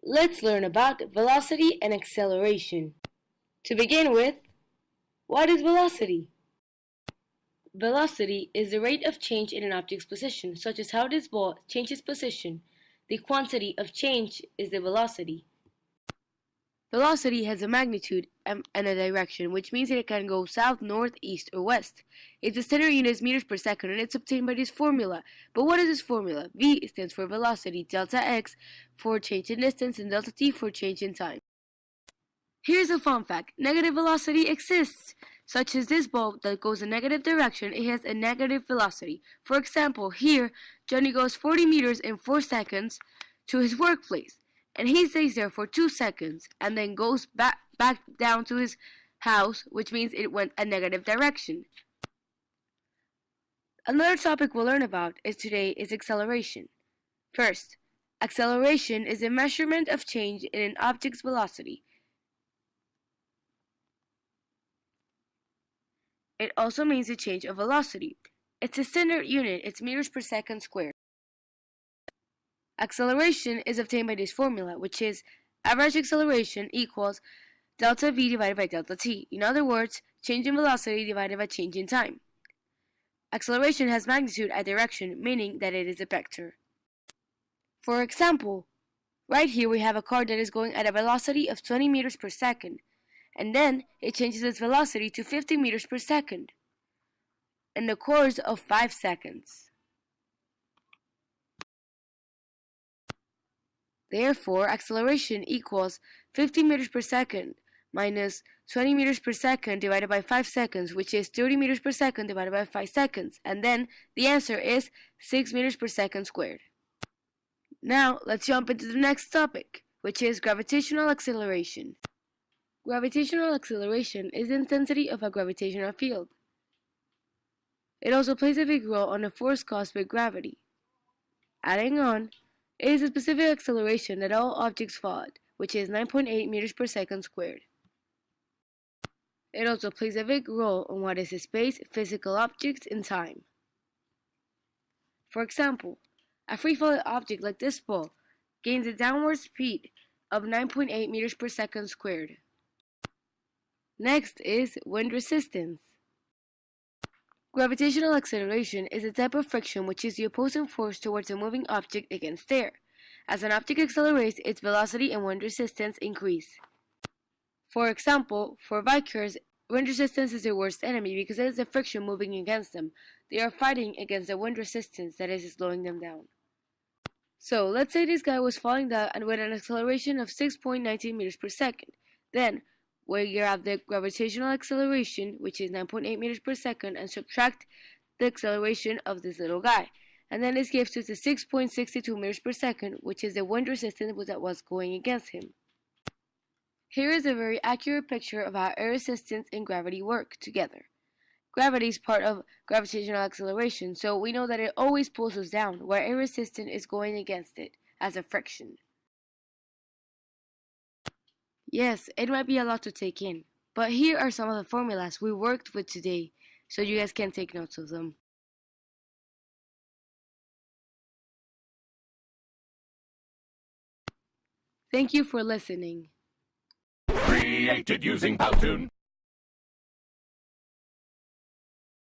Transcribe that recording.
Let's learn about velocity and acceleration. To begin with, what is velocity? Velocity is the rate of change in an object's position, such as how this ball changes position. The quantity of change is the velocity. Velocity has a magnitude and a direction, which means that it can go south, north, east, or west. Its standard unit is meters per second, and it's obtained by this formula. But what is this formula? V stands for velocity, delta x for change in distance, and delta t for change in time. Here's a fun fact. Negative velocity exists, such as this ball that goes in negative direction, it has a negative velocity. For example, here, Johnny goes 40 meters in 4 seconds to his workplace, and he stays there for 2 seconds, and then goes back down to his house, which means it went a negative direction. Another topic we'll learn about today is acceleration. First, acceleration is a measurement of change in an object's velocity. It also means a change of velocity. It's a standard unit, it's meters per second squared. Acceleration is obtained by this formula, which is average acceleration equals delta v divided by delta t. In other words, change in velocity divided by change in time. Acceleration has magnitude and direction, meaning that it is a vector. For example, right here we have a car that is going at a velocity of 20 meters per second, and then it changes its velocity to 50 meters per second in the course of 5 seconds. Therefore, acceleration equals 50 meters per second minus 20 meters per second divided by 5 seconds, which is 30 meters per second divided by 5 seconds. And then the answer is 6 meters per second squared. Now, let's jump into the next topic, which is gravitational acceleration. Gravitational acceleration is the intensity of a gravitational field. It also plays a big role on the force caused by gravity. Adding on, it is a specific acceleration that all objects fall at, which is 9.8 meters per second squared. It also plays a big role on what is space, physical objects, and time. For example, a free-falling object like this ball gains a downward speed of 9.8 meters per second squared. Next is wind resistance. Gravitational acceleration is a type of friction which is the opposing force towards a moving object against air. As an object accelerates, its velocity and wind resistance increase. For example, for bikers, wind resistance is their worst enemy because it is the friction moving against them. They are fighting against the wind resistance that is slowing them down. So, let's say this guy was falling down and with an acceleration of 6.19 meters per second. Then, we grab the gravitational acceleration, which is 9.8 meters per second, and subtract the acceleration of this little guy. And then this gives us the 6.62 meters per second, which is the wind resistance that was going against him. Here is a very accurate picture of how air resistance and gravity work together. Gravity is part of gravitational acceleration, so we know that it always pulls us down, where air resistance is going against it as a friction. Yes, it might be a lot to take in, but here are some of the formulas we worked with today, so you guys can take notes of them. Thank you for listening. Created using Powtoon.